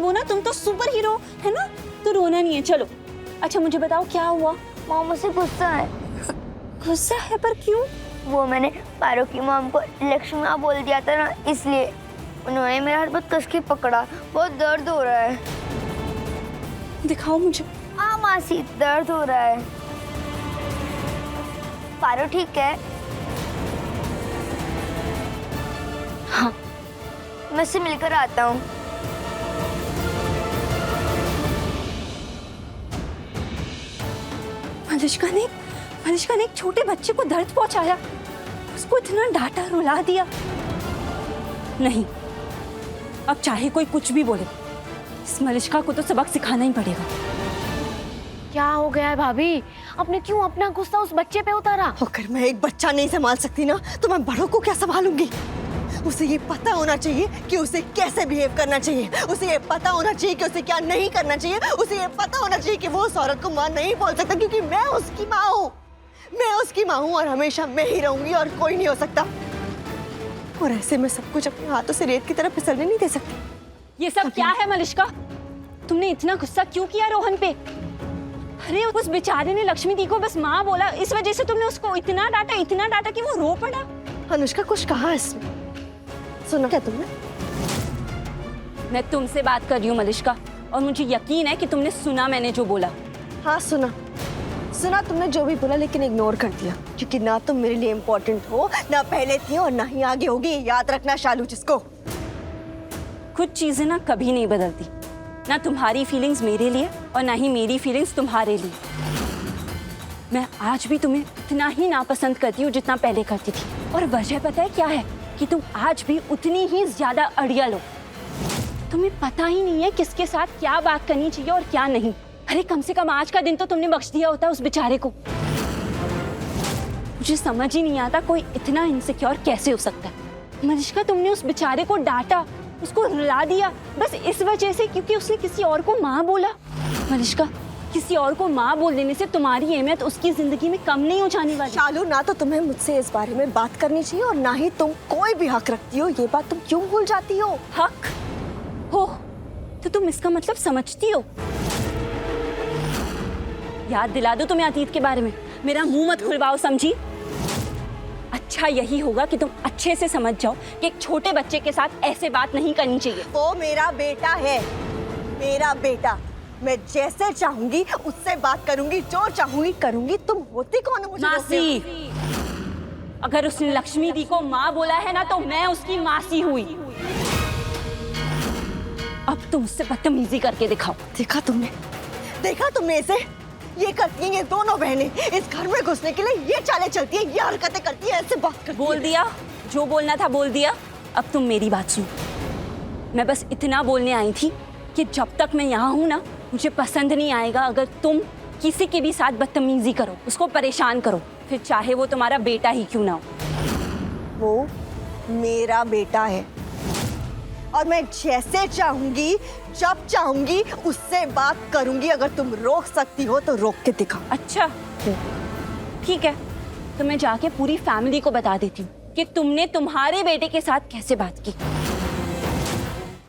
वो ना, तुम तो सुपर हीरो है ना, तो रोना नहीं है। चलो अच्छा मुझे बताओ क्या हुआ? मॉम मुझसे गुस्सा है। गुस्सा है? पर क्यों? वो मैंने पारो की मॉम को लक्ष्मी माँ बोल दिया था ना, इसलिए उन्होंने मेरा हाथ बहुत कस के पकड़ा। बहुत दर्द हो रहा है। दिखाओ मुझे। हाँ मासी, दर्द हो रहा है। पारो ठीक है? हाँ मैं उससे मिलकर आता हूँ। मलिष्का ने एक छोटे बच्चे को दर्द पहुंचाया, उसको इतना डांटा, रुला दिया। नहीं, अब चाहे कोई कुछ भी बोले, इस मलिष्का को तो सबक सिखाना ही पड़ेगा। क्या हो गया है भाभी? आपने क्यों अपना गुस्सा उस बच्चे पे उतारा? अगर मैं एक बच्चा नहीं संभाल सकती ना, तो मैं बड़ों को क्या संभालूंगी? उसे ये पता होना चाहिए कि उसे कैसे बिहेव करना चाहिए। उसे ये पता होना चाहिए कि उसे क्या नहीं करना चाहिए। उसे ये पता होना चाहिए कि वो उस औरत को माँ नहीं बोल सकता, क्योंकि मैं उसकी माँ हूँ। मैं उसकी माँ हूँ और हमेशा मैं ही रहूंगी और कोई नहीं हो सकता। और ऐसे में सब कुछ अपने हाथों से रेत की तरफ फिसलने नहीं दे सकती। ये सब क्या है मलिष्का? तुमने इतना गुस्सा क्यों किया रोहन पे? अरे उस बेचारे ने लक्ष्मी दी को बस माँ बोला, इस वजह से तुमने उसको इतना डांटा कि वो रो पड़ा। अनुष्का कुछ कहा इसमें? सुना क्या तुमने? मैं तुमसे बात कर रही हूँ मलिष्का, और मुझे यकीन है कि तुमने सुना मैंने जो बोला। हाँ सुना तुमने जो भी बोला, लेकिन इग्नोर कर दिया, क्योंकि ना तुम मेरे लिए इम्पोर्टेंट हो, ना पहले थी और ना ही आगे होगी। याद रखना शालू जिसको। कुछ चीजें ना कभी नहीं बदलती, ना तुम्हारी फीलिंग्स मेरे लिए और ना ही मेरी फीलिंग्स तुम्हारे लिए। मैं आज भी तुम्हें इतना ही नापसंद करती हूँ जितना पहले करती थी, और वजह पता है क्या है? कि तुम आज भी उतनी ही ज्यादा अड़ियल हो। तुम्हें पता ही नहीं है किसके साथ क्या बात करनी चाहिए और क्या नहीं। अरे कम से कम आज का दिन तो तुमने बख्श दिया होता उस बेचारे को। मुझे समझ ही नहीं आता कोई इतना इनसिक्योर कैसे हो सकता है। मलिष्का, तुमने उस बेचारे को डांटा, उसको रुला दिया, बस इस वजह से क्योंकि उसने किसी और को माँ बोला। मलिष्का, किसी और को माँ बोल देने से तुम्हारी अहमियत उसकी जिंदगी में कम नहीं हो जाने वाली। शालू, ना तो तुम्हें मुझसे इस बारे में बात करनी चाहिए और ना ही तुम कोई भी हक रखती हो। ये बात तुम क्यों भूल जाती हो? हक हो तो तुम इसका मतलब समझती हो? याद दिला दो तुम्हें अतीत के बारे में। मेरा मुंह मत खुलवाओ, समझी? अच्छा यही होगा कि तुम अच्छे से समझ जाओ कि एक छोटे बच्चे के साथ ऐसे बात नहीं करनी चाहिए। वो मेरा बेटा है, मेरा बेटा। मैं जैसे चाहूंगी उससे बात करूंगी, जो चाहूंगी करूंगी। तुम होती कौन हो मुझे रोकने वाली? मासी, अगर उसने लक्ष्मी दी को माँ बोला है ना, तो मैं उसकी मासी हुई। अब तुम उससे बदतमीजी करके दिखाओ। देखा तुमने इसे? ये करती हैं ये दोनों बहनें। इस घर में घुसने के लिए ये चालें चलती है, ये हरकतें करती है, ऐसे बात करती बोल दिया जो बोलना था, बोल दिया। अब तुम मेरी बात सुनो। मैं बस इतना बोलने आई थी कि जब तक मैं यहाँ हूँ ना, मुझे पसंद नहीं आएगा अगर तुम किसी के भी साथ बदतमीजी करो, उसको परेशान करो, फिर चाहे वो तुम्हारा बेटा ही क्यों ना हो। वो मेरा बेटा है और मैं जैसे चाहूंगी, जब चाहूंगी उससे बात करूंगी। अगर तुम रोक सकती हो तो रोक के दिखाओ। अच्छा ठीक है, तो मैं जाके पूरी फैमिली को बता देती हूँ कि तुमने तुम्हारे बेटे के साथ कैसे बात की।